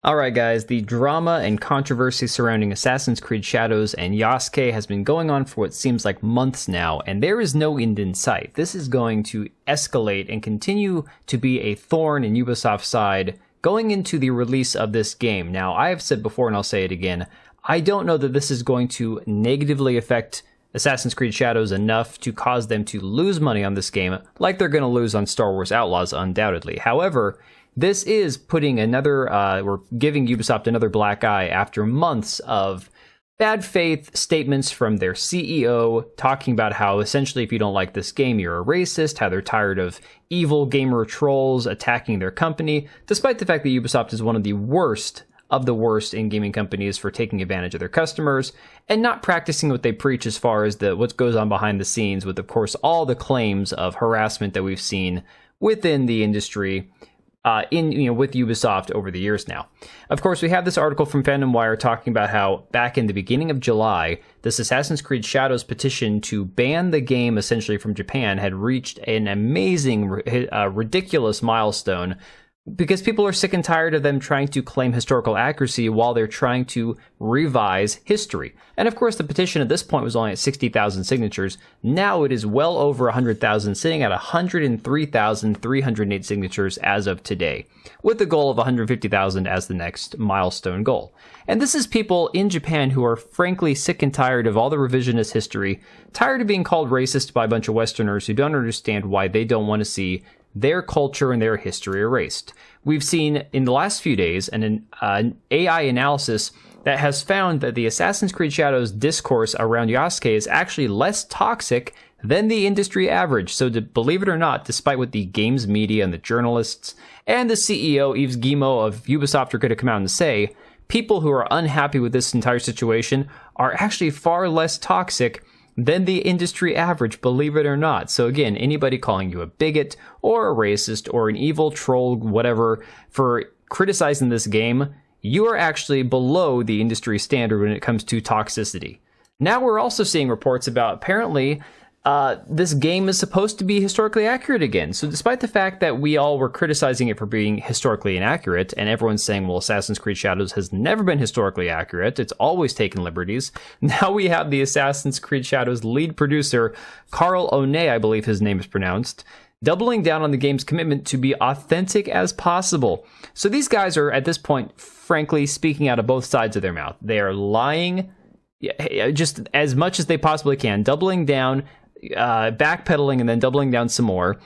Alright guys, the drama and controversy surrounding Assassin's Creed Shadows and Yasuke has been going on for what seems like months now, and there is no end in sight. This is going to escalate and continue to be a thorn in Ubisoft's side going into the release of this game. Now, I have said before and I'll say it again, I don't know that this is going to negatively affect Assassin's Creed Shadows enough to cause them to lose money on this game, like they're going to lose on Star Wars Outlaws undoubtedly. However, this is putting we're giving Ubisoft another black eye after months of bad faith statements from their CEO talking about how essentially if you don't like this game, you're a racist, how they're tired of evil gamer trolls attacking their company, despite the fact that Ubisoft is one of the worst in gaming companies for taking advantage of their customers and not practicing what they preach as far as what goes on behind the scenes with, of course, all the claims of harassment that we've seen within the industry. With Ubisoft over the years now. Of course, we have this article from Fandom Wire talking about how back in the beginning of July, this Assassin's Creed Shadows petition to ban the game essentially from Japan had reached an amazing, ridiculous milestone because people are sick and tired of them trying to claim historical accuracy while they're trying to revise history. And of course, the petition at this point was only at 60,000 signatures. Now it is well over 100,000, sitting at 103,308 signatures as of today, with the goal of 150,000 as the next milestone goal. And this is people in Japan who are frankly sick and tired of all the revisionist history, tired of being called racist by a bunch of Westerners who don't understand why they don't want to see their culture and their history erased. We've seen in the last few days an AI analysis that has found that the Assassin's Creed Shadows discourse around Yasuke is actually less toxic than the industry average. So believe it or not, despite what the games media and the journalists and the CEO, Yves Guillemot of Ubisoft, are going to come out and say, people who are unhappy with this entire situation are actually far less toxic than the industry average, believe it or not. So again, anybody calling you a bigot or a racist or an evil troll, whatever, for criticizing this game, you are actually below the industry standard when it comes to toxicity. Now we're also seeing reports about apparently this game is supposed to be historically accurate again. So despite the fact that we all were criticizing it for being historically inaccurate, and everyone's saying, well, Assassin's Creed Shadows has never been historically accurate, it's always taken liberties, now we have the Assassin's Creed Shadows lead producer, Carl Onay, I believe his name is pronounced, doubling down on the game's commitment to be authentic as possible. So these guys are, at this point, frankly, speaking out of both sides of their mouth. They are lying just as much as they possibly can, doubling down, backpedaling and then doubling down some more.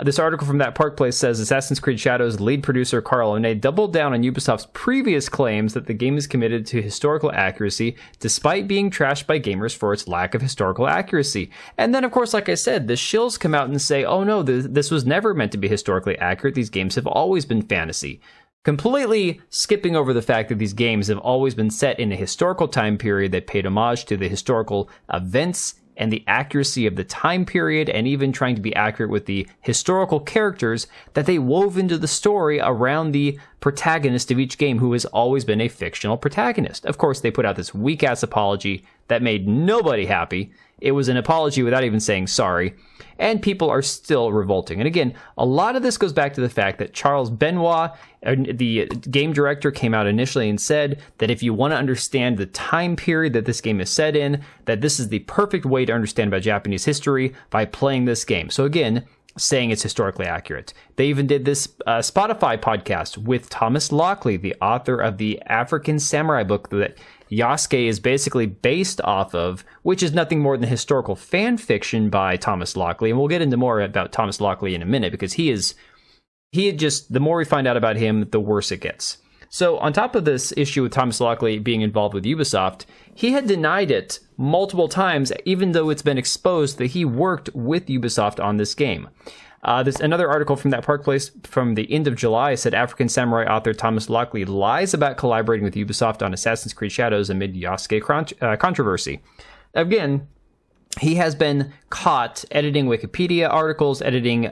This article from That Park Place says Assassin's Creed Shadows lead producer Carl Onay doubled down on Ubisoft's previous claims that the game is committed to historical accuracy despite being trashed by gamers for its lack of historical accuracy. And then, of course, like I said, the shills come out and say, oh no, this was never meant to be historically accurate. These games have always been fantasy. Completely skipping over the fact that these games have always been set in a historical time period that paid homage to the historical events and the accuracy of the time period, and even trying to be accurate with the historical characters that they wove into the story around the protagonist of each game, who has always been a fictional protagonist. Of course, they put out this weak-ass apology that made nobody happy. It was an apology without even saying sorry, and people are still revolting. And again, a lot of this goes back to the fact that Charles Benoit, the game director, came out initially and said that if you want to understand the time period that this game is set in, that this is the perfect way to understand about Japanese history by playing this game. So again, saying it's historically accurate. They even did this Spotify podcast with Thomas Lockley, the author of the African Samurai book that Yasuke is basically based off of, which is nothing more than historical fan fiction by Thomas Lockley. And we'll get into more about Thomas Lockley in a minute, because the more we find out about him, the worse it gets. So on top of this issue with Thomas Lockley being involved with Ubisoft, he had denied it multiple times, even though it's been exposed that he worked with Ubisoft on this game. Another article from That Park Place from the end of July said African Samurai author Thomas Lockley lies about collaborating with Ubisoft on Assassin's Creed Shadows amid Yasuke controversy. Again, he has been caught editing Wikipedia articles, editing,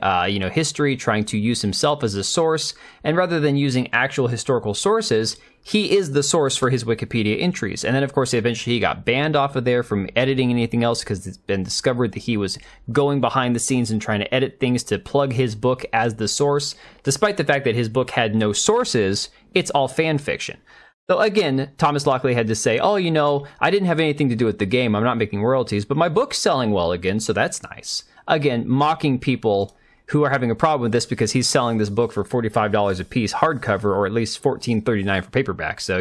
history, trying to use himself as a source. And rather than using actual historical sources, he is the source for his Wikipedia entries. And then, of course, eventually he got banned off of there from editing anything else because it's been discovered that he was going behind the scenes and trying to edit things to plug his book as the source. Despite the fact that his book had no sources, it's all fan fiction. So again, Thomas Lockley had to say, I didn't have anything to do with the game. I'm not making royalties, but my book's selling well again, so that's nice. Again, mocking people who are having a problem with this because he's selling this book for $45 a piece hardcover, or at least $14.39 for paperback. So,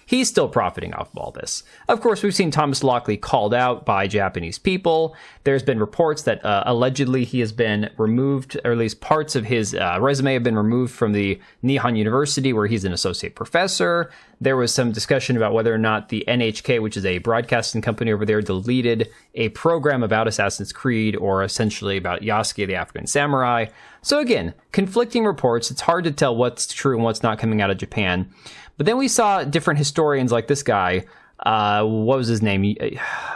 he's still profiting off of all this. Of course, we've seen Thomas Lockley called out by Japanese people. There's been reports that allegedly he has been removed, or at least parts of his resume have been removed from the Nihon University, where he's an associate professor. There was some discussion about whether or not the NHK, which is a broadcasting company over there, deleted a program about Assassin's Creed, or essentially about Yasuke, the African samurai. So again, conflicting reports. It's hard to tell what's true and what's not coming out of Japan. But then we saw different historians like this guy. What was his name? Yu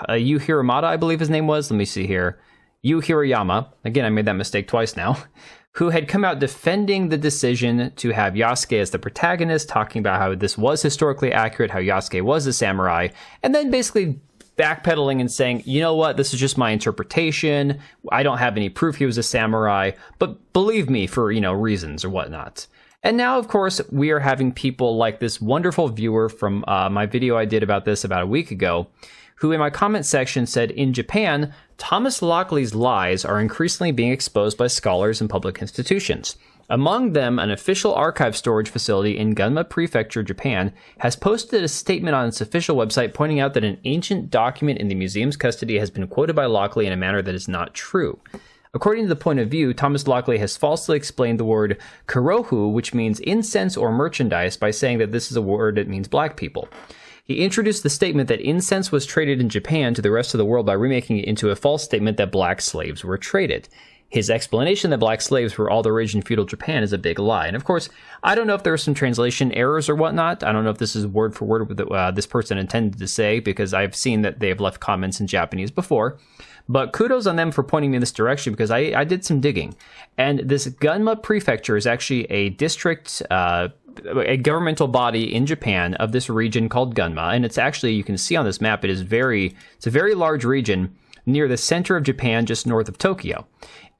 Hiramata, I believe his name was. Let me see here. Yu Hirayama. Again, I made that mistake twice now. Who had come out defending the decision to have Yasuke as the protagonist, talking about how this was historically accurate, how Yasuke was a samurai, and then basically backpedaling and saying, you know what, this is just my interpretation. I don't have any proof he was a samurai, but believe me for, reasons or whatnot. And now, of course, we are having people like this wonderful viewer from my video I did about this about a week ago, who in my comment section said, in Japan, Thomas Lockley's lies are increasingly being exposed by scholars and public institutions. Among them, an official archive storage facility in Gunma Prefecture, Japan, has posted a statement on its official website pointing out that an ancient document in the museum's custody has been quoted by Lockley in a manner that is not true. According to the point of view, Thomas Lockley has falsely explained the word kurohu, which means incense or merchandise, by saying that this is a word that means black people. He introduced the statement that incense was traded in Japan to the rest of the world by remaking it into a false statement that black slaves were traded. His explanation that black slaves were all the rage in feudal Japan is a big lie. And of course, I don't know if there are some translation errors or whatnot. I don't know if this is word for word what this person intended to say, because I've seen that they have left comments in Japanese before. But kudos on them for pointing me in this direction, because I did some digging. And this Gunma Prefecture is actually a district, a governmental body in Japan of this region called Gunma. And it's actually, you can see on this map, it's a very large region near the center of Japan, just north of Tokyo.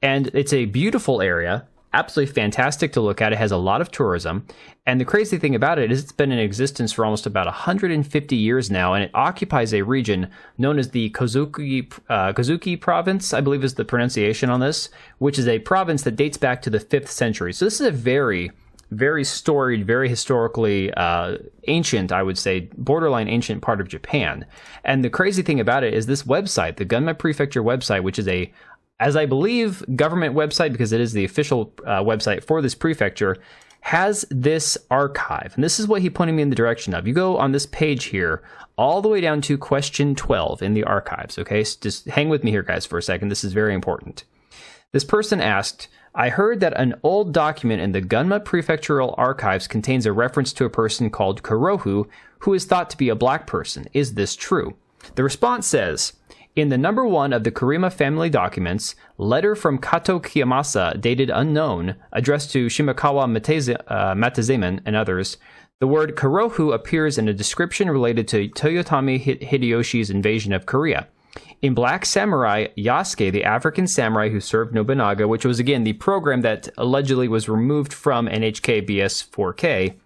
And it's a beautiful area, absolutely fantastic to look at. It has a lot of tourism. And the crazy thing about it is it's been in existence for almost about 150 years now, and it occupies a region known as the Kozuki province, I believe is the pronunciation on this, which is a province that dates back to the 5th century. So this is a very, very storied, very historically ancient, I would say, borderline ancient part of Japan. And the crazy thing about it is this website, the Gunma Prefecture website, which is as I believe, government website, because it is the official website for this prefecture, has this archive. And this is what he pointed me in the direction of. You go on this page here, all the way down to question 12 in the archives, okay? So just hang with me here, guys, for a second. This is very important. This person asked, I heard that an old document in the Gunma Prefectural Archives contains a reference to a person called Kurohu, who is thought to be a black person. Is this true? The response says, in the number 1 of the Kurima family documents, letter from Kato Kiyomasa, dated unknown, addressed to Shimakawa Matezaman and others, the word Kurohu appears in a description related to Toyotomi Hideyoshi's invasion of Korea. In Black Samurai, Yasuke, the African samurai who served Nobunaga, which was again the program that allegedly was removed from NHK BS 4K,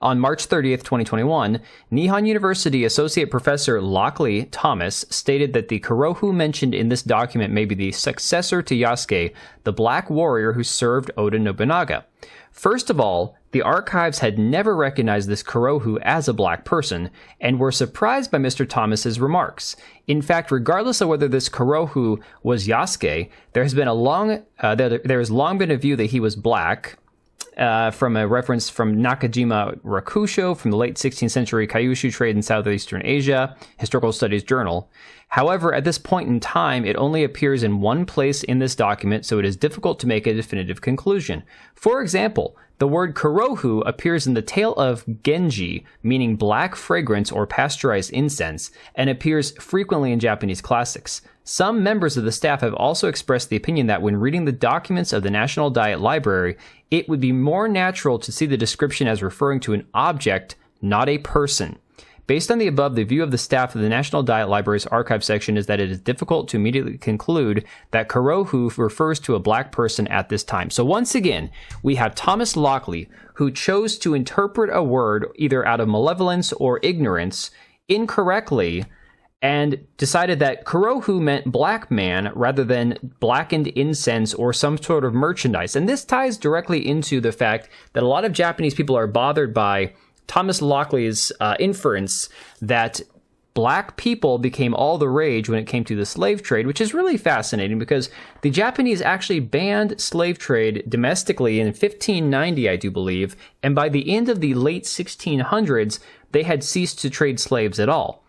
on March 30th, 2021, Nihon University Associate Professor Lockley Thomas stated that the Kurohu mentioned in this document may be the successor to Yasuke, the black warrior who served Oda Nobunaga. First of all, the archives had never recognized this Kurohu as a black person, and were surprised by Mr. Thomas's remarks. In fact, regardless of whether this Kurohu was Yasuke, there has long been a view that he was black, from a reference from Nakajima Rakusho from the late 16th century Kyushu trade in Southeastern Asia, Historical Studies Journal. However, at this point in time, it only appears in one place in this document, so it is difficult to make a definitive conclusion. For example, the word Kurohu appears in the Tale of Genji, meaning black fragrance or pasteurized incense, and appears frequently in Japanese classics. Some members of the staff have also expressed the opinion that when reading the documents of the National Diet Library, it would be more natural to see the description as referring to an object, not a person. Based on the above, the view of the staff of the National Diet Library's archive section is that it is difficult to immediately conclude that Kurohu refers to a black person at this time. So once again, we have Thomas Lockley, who chose to interpret a word either out of malevolence or ignorance incorrectly, and decided that Kurohu meant black man rather than blackened incense or some sort of merchandise. And this ties directly into the fact that a lot of Japanese people are bothered by Thomas Lockley's inference that black people became all the rage when it came to the slave trade, which is really fascinating because the Japanese actually banned slave trade domestically in 1590, I do believe, and by the end of the late 1600s, they had ceased to trade slaves at all.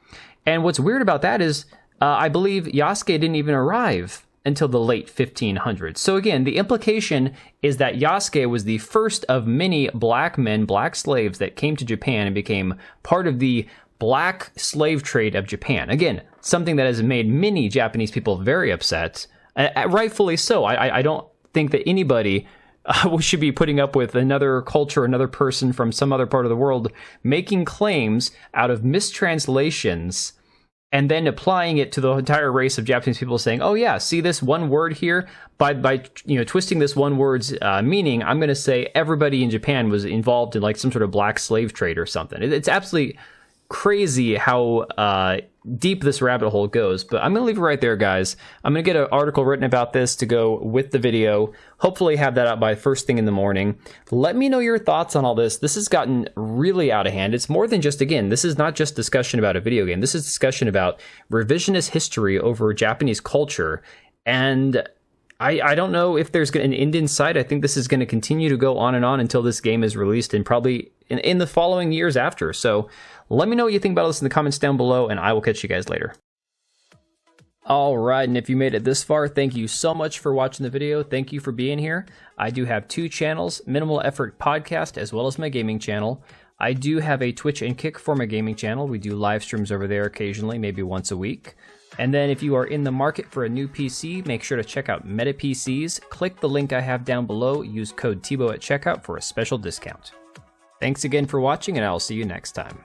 And what's weird about that is, I believe Yasuke didn't even arrive until the late 1500s. So again, the implication is that Yasuke was the first of many black men, black slaves that came to Japan and became part of the black slave trade of Japan. Again, something that has made many Japanese people very upset, rightfully so. I don't think that anybody should be putting up with another culture, another person from some other part of the world making claims out of mistranslations and then applying it to the entire race of Japanese people, saying, oh yeah, see this one word here? By twisting this one word's meaning, I'm going to say everybody in Japan was involved in like some sort of black slave trade or something. It's absolutely crazy how deep this rabbit hole goes, but I'm going to leave it right there, guys. I'm going to get an article written about this to go with the video. Hopefully have that out by first thing in the morning. Let me know your thoughts on all this. This has gotten really out of hand. It's more than just, again, this is not just discussion about a video game. This is discussion about revisionist history over Japanese culture. And I don't know if there's an end in sight. I think this is going to continue to go on and on until this game is released and probably in the following years after. So let me know what you think about this in the comments down below, and I will catch you guys later. All right, and if you made it this far, thank you so much for watching the video. Thank you for being here. I do have two channels, Minimal Effort Podcast, as well as my gaming channel. I do have a Twitch and Kick for my gaming channel. We do live streams over there occasionally, maybe once a week. And then if you are in the market for a new PC, make sure to check out Meta PCs. Click the link I have down below. Use code TBO at checkout for a special discount. Thanks again for watching, and I'll see you next time.